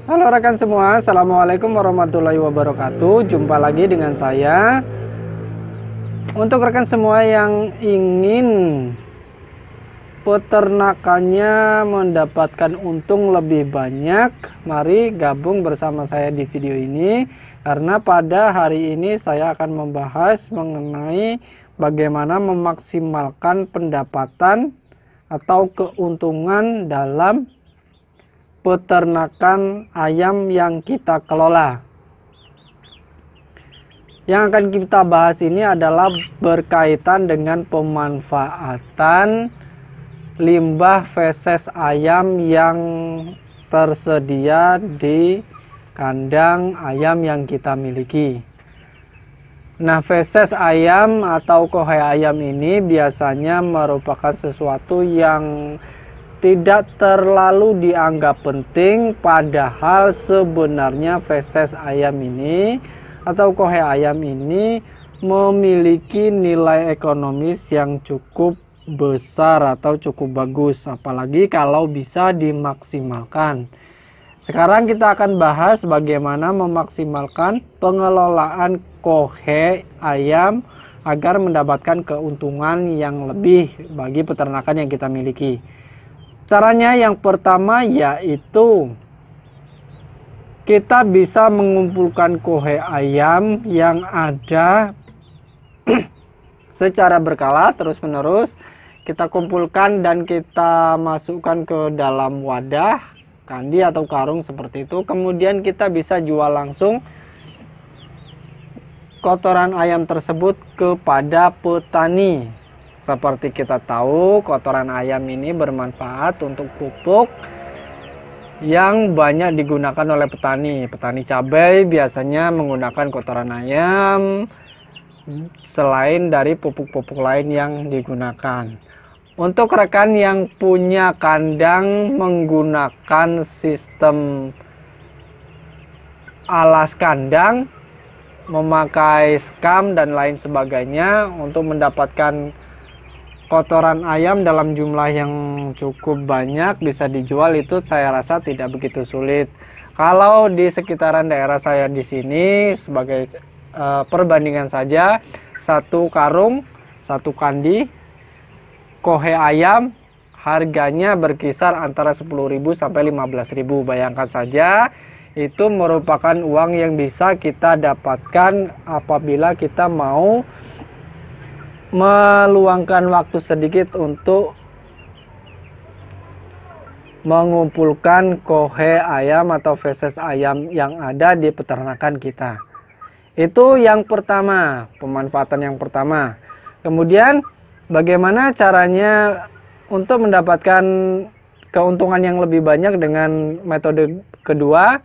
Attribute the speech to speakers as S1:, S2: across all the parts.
S1: Halo rekan semua, Assalamualaikum warahmatullahi wabarakatuh. Jumpa lagi dengan saya. Untuk rekan semua yang ingin peternakannya mendapatkan untung lebih banyak, mari gabung bersama saya di video ini. Karena pada hari ini saya akan membahas mengenai bagaimana memaksimalkan pendapatan atau keuntungan dalam peternakan ayam yang kita kelola. Yang akan kita bahas ini adalah berkaitan dengan pemanfaatan limbah feses ayam yang tersedia di kandang ayam yang kita miliki. Nah, feses ayam atau kohe ayam ini biasanya merupakan sesuatu yang tidak terlalu dianggap penting, padahal sebenarnya feses ayam ini atau kohe ayam ini memiliki nilai ekonomis yang cukup besar atau cukup bagus, apalagi kalau bisa dimaksimalkan. Sekarang kita akan bahas bagaimana memaksimalkan pengelolaan kohe ayam agar mendapatkan keuntungan yang lebih bagi peternakan yang kita miliki. Caranya yang pertama yaitu kita bisa mengumpulkan kohe ayam yang ada secara berkala terus-menerus. Kita kumpulkan dan kita masukkan ke dalam wadah, kandi atau karung seperti itu. Kemudian kita bisa jual langsung kotoran ayam tersebut kepada petani. Seperti kita tahu, kotoran ayam ini bermanfaat untuk pupuk yang banyak digunakan oleh petani. Petani cabai biasanya menggunakan kotoran ayam selain dari pupuk-pupuk lain yang digunakan. Untuk rekan yang punya kandang menggunakan sistem alas kandang, memakai skam dan lain sebagainya untuk mendapatkan kotoran ayam dalam jumlah yang cukup banyak bisa dijual, itu saya rasa tidak begitu sulit. Kalau di sekitaran daerah saya di sini, sebagai perbandingan saja, satu karung, satu kandi kohe ayam harganya berkisar antara 10.000 sampai 15.000. Bayangkan saja, itu merupakan uang yang bisa kita dapatkan apabila kita mau meluangkan waktu sedikit untuk mengumpulkan kohe ayam atau feses ayam yang ada di peternakan kita. Itu yang pertama, pemanfaatan yang pertama. Kemudian bagaimana caranya untuk mendapatkan keuntungan yang lebih banyak dengan metode kedua?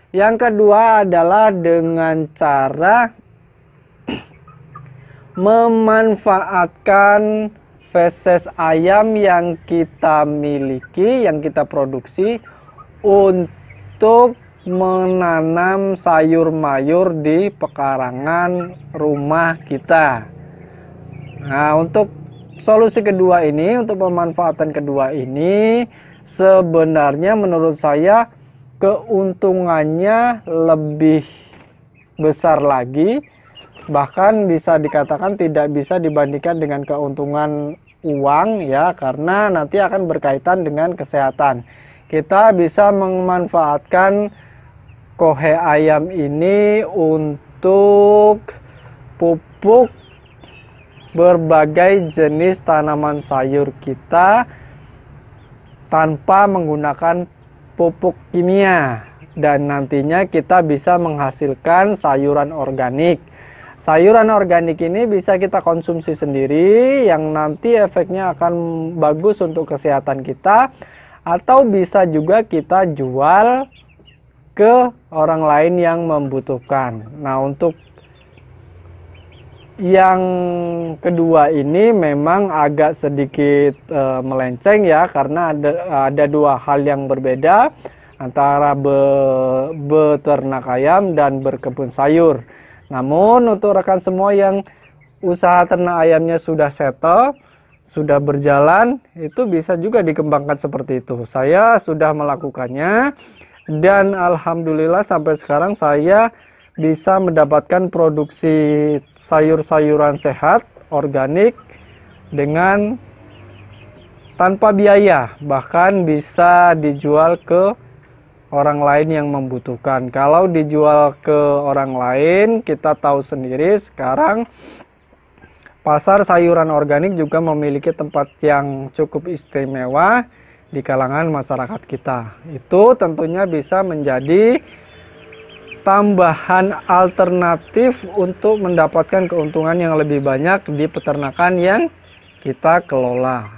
S1: Yang kedua adalah dengan cara memanfaatkan feses ayam yang kita miliki, yang kita produksi, untuk menanam sayur mayur di pekarangan rumah kita. Nah, untuk solusi kedua ini, untuk pemanfaatan kedua ini, sebenarnya menurut saya keuntungannya lebih besar lagi. Bahkan bisa dikatakan tidak bisa dibandingkan dengan keuntungan uang ya, karena nanti akan berkaitan dengan kesehatan. Kita bisa memanfaatkan kohe ayam ini untuk pupuk berbagai jenis tanaman sayur kita tanpa menggunakan pupuk kimia, dan nantinya kita bisa menghasilkan sayuran organik. Sayuran organik ini bisa kita konsumsi sendiri, yang nanti efeknya akan bagus untuk kesehatan kita, atau bisa juga kita jual ke orang lain yang membutuhkan. Nah, untuk yang kedua ini memang agak sedikit melenceng ya, karena ada dua hal yang berbeda antara beternak ayam dan berkebun sayur. Namun untuk rekan semua yang usaha ternak ayamnya sudah settle, sudah berjalan, itu bisa juga dikembangkan seperti itu. Saya sudah melakukannya dan alhamdulillah sampai sekarang saya bisa mendapatkan produksi sayur-sayuran sehat, organik dengan tanpa biaya, bahkan bisa dijual ke orang lain yang membutuhkan. Kalau dijual ke orang lain, kita tahu sendiri sekarang pasar sayuran organik juga memiliki tempat yang cukup istimewa di kalangan masyarakat kita. Itu tentunya bisa menjadi tambahan alternatif untuk mendapatkan keuntungan yang lebih banyak di peternakan yang kita kelola.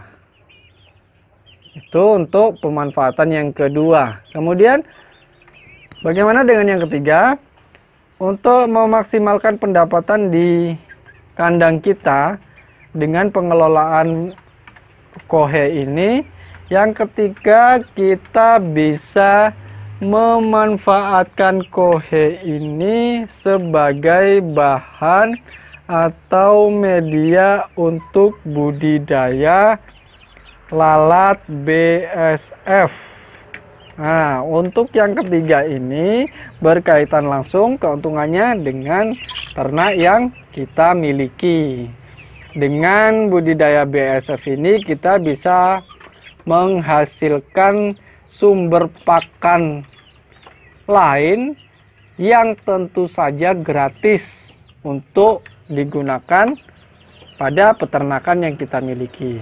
S1: Itu untuk pemanfaatan yang kedua. Kemudian bagaimana dengan yang ketiga? Untuk memaksimalkan pendapatan di kandang kita dengan pengelolaan kohe ini, yang ketiga kita bisa memanfaatkan kohe ini sebagai bahan atau media untuk budidaya lalat BSF. Nah, untuk yang ketiga ini berkaitan langsung keuntungannya dengan ternak yang kita miliki. Dengan budidaya BSF ini kita bisa menghasilkan sumber pakan lain yang tentu saja gratis untuk digunakan pada peternakan yang kita miliki.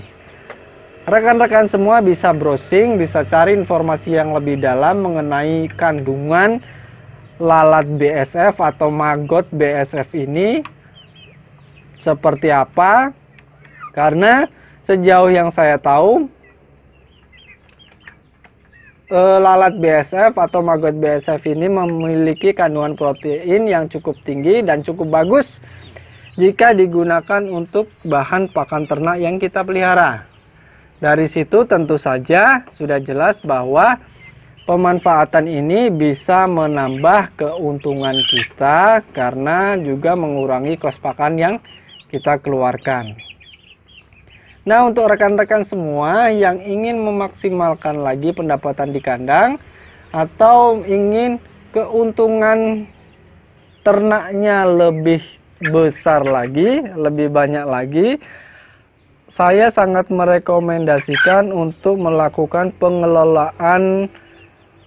S1: Rekan-rekan semua bisa browsing, bisa cari informasi yang lebih dalam mengenai kandungan lalat BSF atau maggot BSF ini seperti apa. Karena sejauh yang saya tahu, lalat BSF atau maggot BSF ini memiliki kandungan protein yang cukup tinggi dan cukup bagus jika digunakan untuk bahan pakan ternak yang kita pelihara. Dari situ tentu saja sudah jelas bahwa pemanfaatan ini bisa menambah keuntungan kita karena juga mengurangi kos pakan yang kita keluarkan. Nah, untuk rekan-rekan semua yang ingin memaksimalkan lagi pendapatan di kandang atau ingin keuntungan ternaknya lebih besar lagi, lebih banyak lagi, saya sangat merekomendasikan untuk melakukan pengelolaan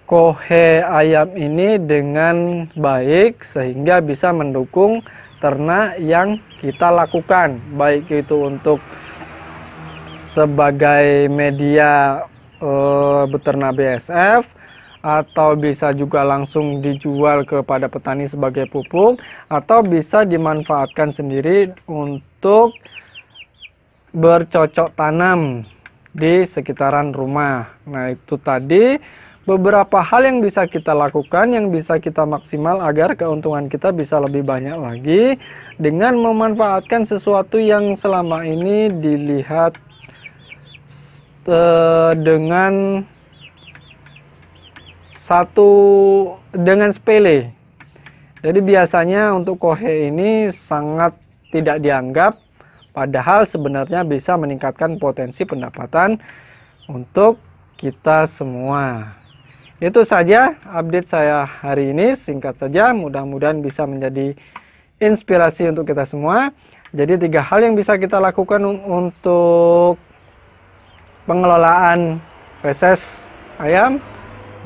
S1: kohe ayam ini dengan baik sehingga bisa mendukung ternak yang kita lakukan, baik itu untuk sebagai media beternak BSF atau bisa juga langsung dijual kepada petani sebagai pupuk atau bisa dimanfaatkan sendiri untuk bercocok tanam di sekitaran rumah. Nah, itu tadi beberapa hal yang bisa kita lakukan, yang bisa kita maksimal agar keuntungan kita bisa lebih banyak lagi dengan memanfaatkan sesuatu yang selama ini dilihat dengan sepele. Jadi biasanya untuk kohe ini sangat tidak dianggap, padahal sebenarnya bisa meningkatkan potensi pendapatan untuk kita semua. Itu saja update saya hari ini, singkat saja, mudah-mudahan bisa menjadi inspirasi untuk kita semua. Jadi 3 hal yang bisa kita lakukan untuk pengelolaan feses ayam,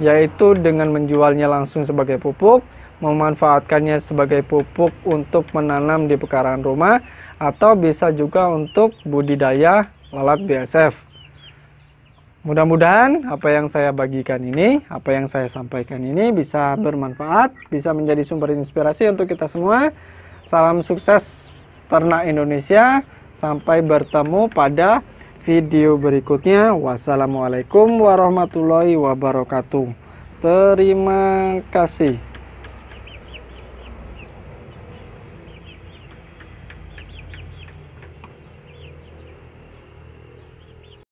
S1: yaitu dengan menjualnya langsung sebagai pupuk, memanfaatkannya sebagai pupuk untuk menanam di pekarangan rumah, atau bisa juga untuk budidaya lalat BSF. Mudah-mudahan apa yang saya bagikan ini, apa yang saya sampaikan ini bisa bermanfaat, bisa menjadi sumber inspirasi untuk kita semua. Salam sukses ternak Indonesia, sampai bertemu pada video berikutnya. Wassalamualaikum warahmatullahi wabarakatuh. Terima kasih.